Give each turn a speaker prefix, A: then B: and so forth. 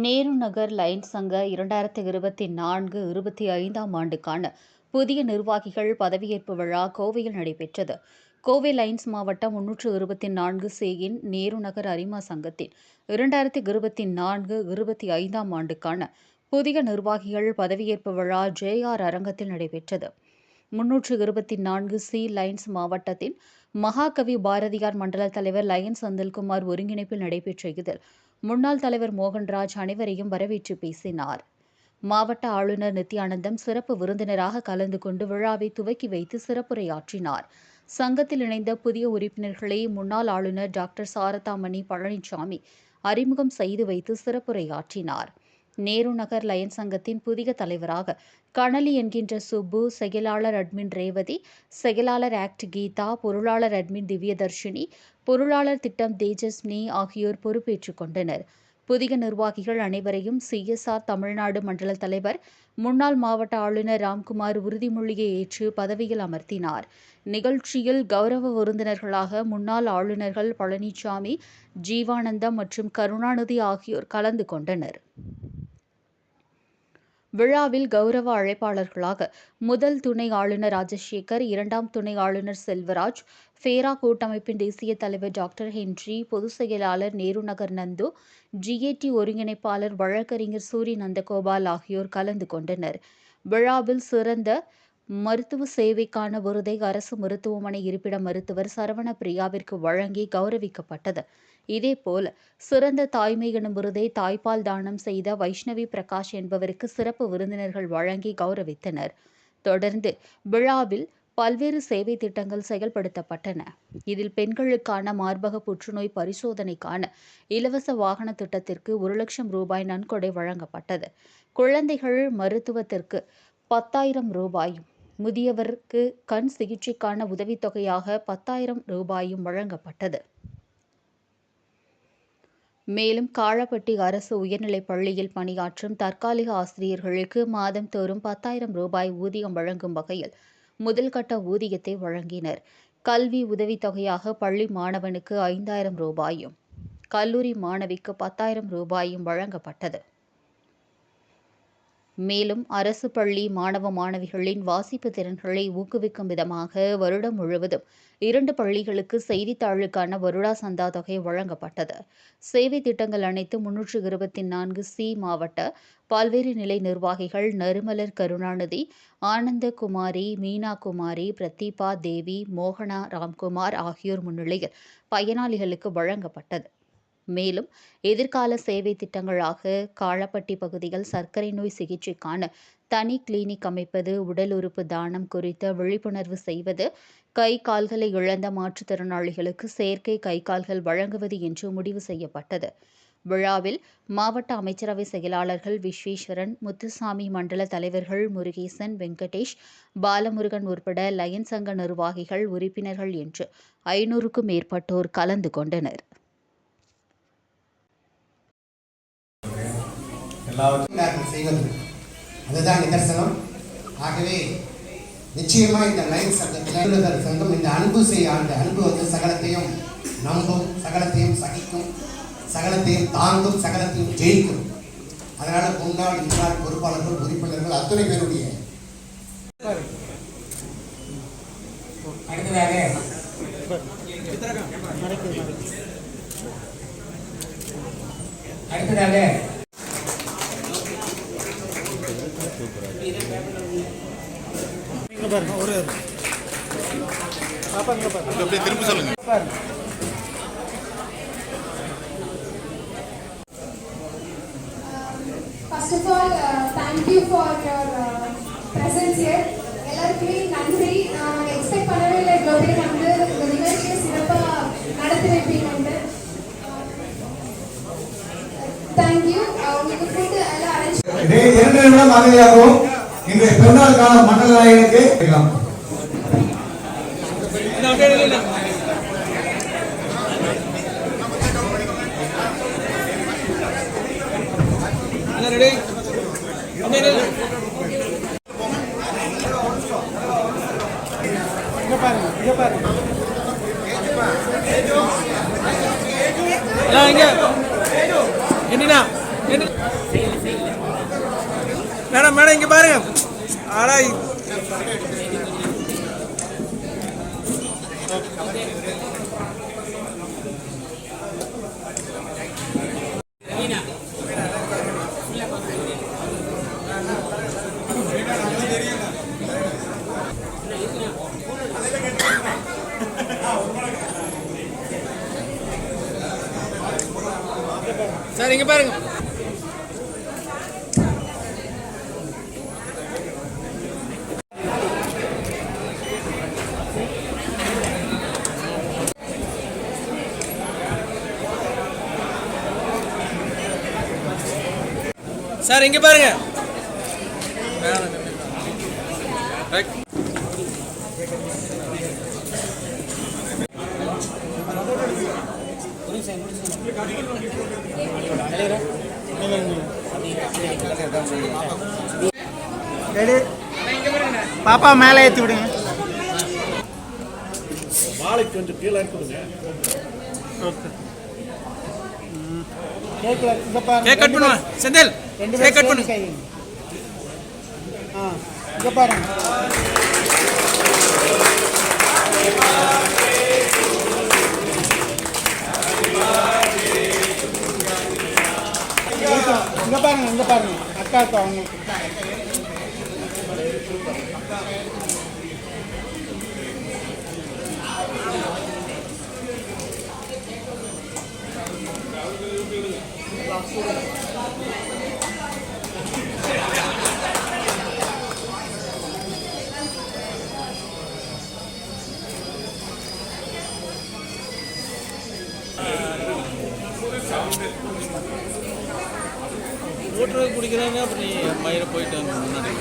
A: நேரு நகர் Lions சங்க 2024-25ஆம் ஆண்டுக்கான புதிய நிர்வாகிகள் பதவியேற்பு விழா கோவையில் நடைபெற்றது. கோவை லயன்ஸ் மாவட்டம் 324C-யின் நேரு நகர் அரிமா சங்கத்தின் 2024-25ஆம் ஆண்டுக்கான புதிய நிர்வாகிகள் பதவியேற்பு விழா JR அரங்கத்தில் நடைபெற்றது. 324C லயன்ஸ் மாவட்டத்தின் மகாகவி பாரதியார் மண்டல தலைவர் லயன்ஸ் செந்தில்குமார் ஒருங்கிணைப்பில் நடைபெற்ற இதில் முன்னாள் தலைவர் மோகன்ராஜ் அனைவரையும் வரவேற்று பேசினார். மாவட்ட ஆளுநர் நித்யானந்தம் சிறப்பு விருந்தினராக கலந்து கொண்டு விழாவை துவக்கி வைத்து சிறப்புரையாற்றினார். சங்கத்தில் இணைந்த புதிய உறுப்பினர்களை முன்னாள் ஆளுநர் டாக்டர் சாரதாமணி பழனிசாமி அறிமுகம் செய்து வைத்து சிறப்புரையாற்றினார். நேரு நகர் லயன்ஸ் சங்கத்தின் புதிய தலைவராக கனலி என்கின்ற சுப்பு, செயலாளர் அட்மின் ரேவதி, செயலாளர் ஆக்ட் கீதா, பொருளாளர் அட்மின் திவ்யதர்ஷினி, பொருளாளர் திட்டம் தேஜஸ்வினி ஆகியோர் பொறுப்பேற்றுக் கொண்டனர். புதிய நிர்வாகிகள் அனைவரையும் CSR தமிழ்நாடு மண்டல தலைவர் முன்னாள் மாவட்ட ஆளுநர் ராம்குமார் உறுதிமொழியை ஏற்று பதவியில் அமர்த்தினார். நிகழ்ச்சியில் கௌரவ விருந்தினர்களாக முன்னாள் ஆளுநர்கள் பழனிசாமி, ஜீவானந்தம் மற்றும் கருணாநிதி ஆகியோர் கலந்து கொண்டனர். விழாவில் கௌரவ அழைப்பாளர்களாக முதல் துணை ஆளுநர் ராஜசேகர், இரண்டாம் துணை ஆளுநர் செல்வராஜ், ஃபேரா கூட்டமைப்பின் தேசிய தலைவர் டாக்டர் ஹென்றி, பொதுச் செயலாளர் நேருநகர் நந்து, GAT ஒருங்கிணைப்பாளர் வழக்கறிஞர் சூரி நந்தகோபால் ஆகியோர் கலந்து கொண்டனர். விழாவில் சிறந்த மருத்துவ சேவைக்கான விருதை அரசு மருத்துவமனை இருப்பிட மருத்துவர் சரவண பிரியாவிற்கு வழங்கி கௌரவிக்கப்பட்டது. இதேபோல் சிறந்த தாய்மை எனும் விருதை தாய்ப்பால் தானம் செய்த வைஷ்ணவி பிரகாஷ் என்பவருக்கு சிறப்பு விருந்தினர்கள் வழங்கி கௌரவித்தனர். தொடர்ந்து விழாவில் பல்வேறு சேவை திட்டங்கள் செயல்படுத்தப்பட்டன. இதில் பெண்களுக்கான மார்பக புற்றுநோய் பரிசோதனைக்கான இலவச வாகன திட்டத்திற்கு 1 லட்சம் ரூபாய் நன்கொடை வழங்கப்பட்டது. குழந்தைகள் மருத்துவத்திற்கு 10,000 ரூபாயும், முதியவருக்கு கண் சிகிச்சைக்கான உதவித்தொகையாக 10,000 ரூபாயும் வழங்கப்பட்டது. மேலும் காளப்பட்டி அரசு உயர்நிலைப் பள்ளியில் பணியாற்றும் தற்காலிக ஆசிரியர்களுக்கு மாதந்தோறும் 10,000 ரூபாய் ஊதியம் வழங்கும் வகையில் முதல்கட்ட ஊதியத்தை வழங்கினர். கல்வி உதவித்தொகையாக பள்ளி மாணவனுக்கு 5,000 ரூபாயும், கல்லூரி மாணவிக்கு 10,000 ரூபாயும் வழங்கப்பட்டது. மேலும் அரசு பள்ளி மாணவ மாணவிகளின் வாசிப்பு திறன்களை ஊக்குவிக்கும் விதமாக வருடம் முழுவதும் 2 பள்ளிகளுக்கு செய்தித்தாளுக்கான வருடா சந்தா தொகை வழங்கப்பட்டது. சேவை திட்டங்கள் அனைத்து 324C மாவட்ட பல்வேறு நிலை நிர்வாகிகள் நறுமலர் கருணாநிதி, ஆனந்தகுமாரி, மீனா குமாரி, பிரதீபா தேவி, மோகனா ராம்குமார் ஆகியோர் முன்னிலையில் பயனாளிகளுக்கு வழங்கப்பட்டது. மேலும் எதிர்கால சேவை திட்டங்களாக காளப்பட்டி பகுதியில் சர்க்கரை நோய் சிகிச்சைக்கான தனி கிளினிக் அமைப்பது, உடல் உறுப்பு தானம் குறித்த விழிப்புணர்வு செய்வது, கை கால்களை இழந்த மாற்றுத்திறனாளிகளுக்கு செயற்கை கை கால்கள் வழங்குவது என்று முடிவு செய்யப்பட்டது. விழாவில் மாவட்ட அமைச்சரவை செயலாளர்கள் விஸ்வேஸ்வரன், முத்துசாமி, மண்டல தலைவர்கள் முருகேசன், வெங்கடேஷ், பாலமுருகன் உட்பட லயன்ஸ் சங்க நிர்வாகிகள், உறுப்பினர்கள் என்று 500க்கும் மேற்பட்டோர் கலந்து கொண்டனர்.
B: எல்லாவற்றையும் செய்வது அதுதான் நிதர்சனம். ஆகவே நிச்சயமா இந்த லயன்ஸ் சங்கம் இந்த அன்பு அந்த அன்பு சகலத்தையும் நம்பும், சகலத்தையும் சகிக்கும், சகலத்தையும் தாங்கும், சகலத்தையும் ஜெயிக்கும். அதனால முன்னாள் இன்னாள் பொறுப்பாளர்கள், உறுப்பினர்கள் அத்தனை பேருடைய அடுத்ததாக
C: திரும்ப சொல்லுங்க.
D: First of all, thank you for your presence here. எல்லாருக்குமே நன்றி. நான் எக்ஸ்பெக்ட் பண்ணவே இல்லை இவ்வளோ பேர் வந்து இந்த நிகழ்ச்சியை சிறப்பாக நடத்தி வைப்பீங்க. தேங்க்யூ. உங்களுக்கு ஃபுட்டு எல்லாம் அரேஞ்ச்
E: அமைதியாகவும் இன்றைய பிறந்தநாளுக்கான மண்டல நாயகனுக்கு
F: என்னன்னா மேடம் மேடம் இங்கே பாருங்க. ஆடா சார் இங்கே பாருங்க. சார் இங்கே பாருங்க.
G: பாப்பா மேலே ஏற்றி விடுங்க.
C: மாலைக்கு கொஞ்சம் கீழே கொடுங்க.
G: கேக்
F: கட் பண்ணுவேன் செந்தில். கேக் கட் பண்ணு.
G: இங்கே பாருங்க. இங்கே பாருங்க, இங்கே பாருங்க. அக்காவுக்கு அவங்க
F: ஓட்டுறது குடிக்கிறாங்க. அப்புறம் நீ மயிரை போயிட்டு முன்னாடி